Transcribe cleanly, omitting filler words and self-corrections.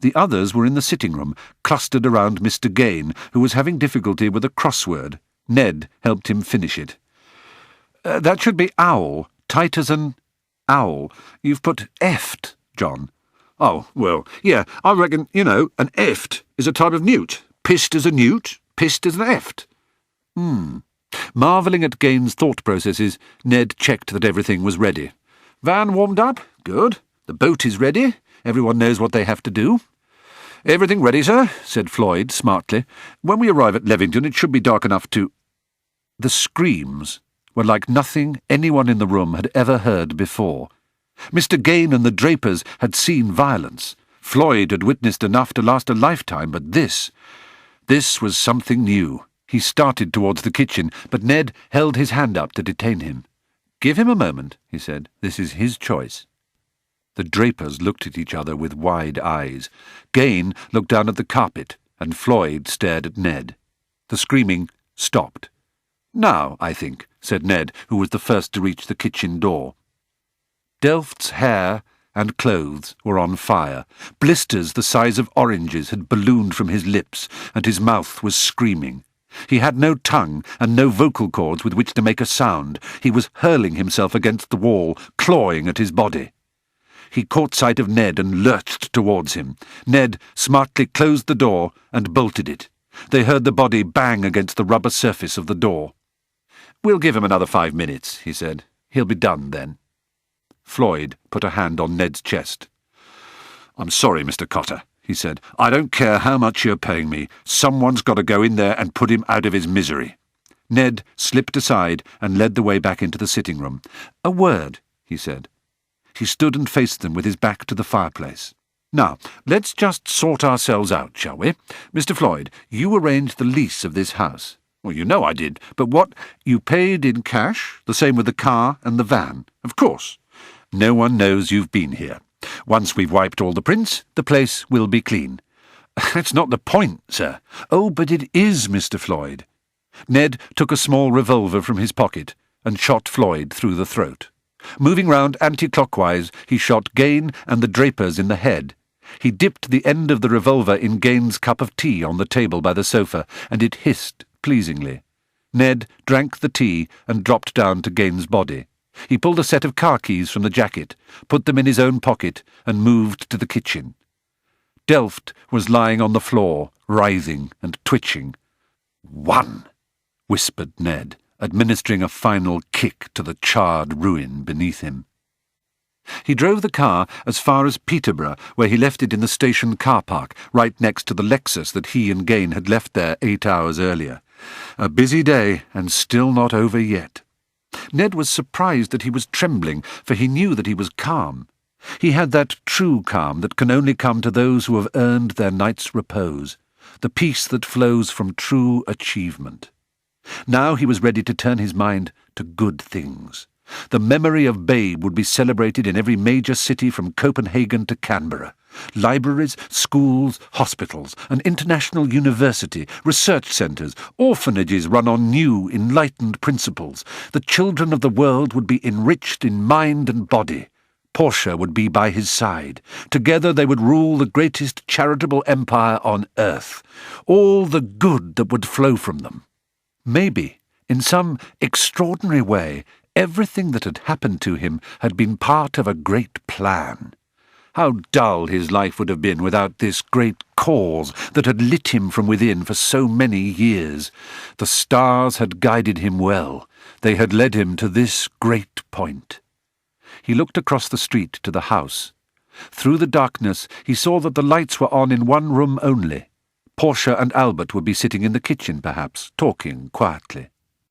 The others were in the sitting-room, clustered around Mr. Gain, who was having difficulty with a crossword. Ned helped him finish it. That should be owl, tight as an owl. You've put eft, John. Oh, well, yeah, I reckon, an eft is a type of newt. Pissed is a newt, pissed is an eft. Marvelling at Gain's thought processes, Ned checked that everything was ready. Van warmed up? Good. The boat is ready. Everyone knows what they have to do. Everything ready, sir, said Floyd smartly. When we arrive at Levington, it should be dark enough to... The screams were like nothing anyone in the room had ever heard before. Mr. Gain and the Drapers had seen violence. Floyd had witnessed enough to last a lifetime, but this was something new. He started towards the kitchen, but Ned held his hand up to detain him. Give him a moment, he said. This is his choice. The Drapers looked at each other with wide eyes. Gain looked down at the carpet, and Floyd stared at Ned. The screaming stopped. Now, I think, said Ned, who was the first to reach the kitchen door. Delft's hair and clothes were on fire. Blisters the size of oranges had ballooned from his lips, and his mouth was screaming. He had no tongue and no vocal cords with which to make a sound. He was hurling himself against the wall, clawing at his body. He caught sight of Ned and lurched towards him. Ned smartly closed the door and bolted it. They heard the body bang against the rubber surface of the door. "We'll give him another 5 minutes," he said. "He'll be done then." Floyd put a hand on Ned's chest. "I'm sorry, Mr. Cotter," he said. "I don't care how much you're paying me. Someone's got to go in there and put him out of his misery." Ned slipped aside and led the way back into the sitting-room. "A word," he said. He stood and faced them with his back to the fireplace. "Now, let's just sort ourselves out, shall we? Mr. Floyd, you arranged the lease of this house." "Well, you know I did. But what? You paid in cash? The same with the car and the van?" "Of course." "No one knows you've been here. Once we've wiped all the prints, the place will be clean." "That's not the point, sir." "Oh, but it is, Mr. Floyd." Ned took a small revolver from his pocket and shot Floyd through the throat. Moving round anti-clockwise, he shot Gain and the Drapers in the head. He dipped the end of the revolver in Gain's cup of tea on the table by the sofa, and it hissed pleasingly. Ned drank the tea and dropped down to Gain's body. He pulled a set of car keys from the jacket, put them in his own pocket, and moved to the kitchen. Delft was lying on the floor, writhing and twitching. "One," whispered Ned, administering a final kick to the charred ruin beneath him. He drove the car as far as Peterborough, where he left it in the station car park, right next to the Lexus that he and Gain had left there 8 hours earlier. A busy day, and still not over yet. Ned was surprised that he was trembling, for he knew that he was calm. He had that true calm that can only come to those who have earned their night's repose, the peace that flows from true achievement. Now he was ready to turn his mind to good things. The memory of Babe would be celebrated in every major city from Copenhagen to Canberra. Libraries, schools, hospitals, an international university, research centres, orphanages run on new, enlightened principles. The children of the world would be enriched in mind and body. Portia would be by his side. Together they would rule the greatest charitable empire on earth. All the good that would flow from them. Maybe, in some extraordinary way, everything that had happened to him had been part of a great plan. How dull his life would have been without this great cause that had lit him from within for so many years. The stars had guided him well. They had led him to this great point. He looked across the street to the house. Through the darkness he saw that the lights were on in one room only. Portia and Albert would be sitting in the kitchen, perhaps, talking quietly.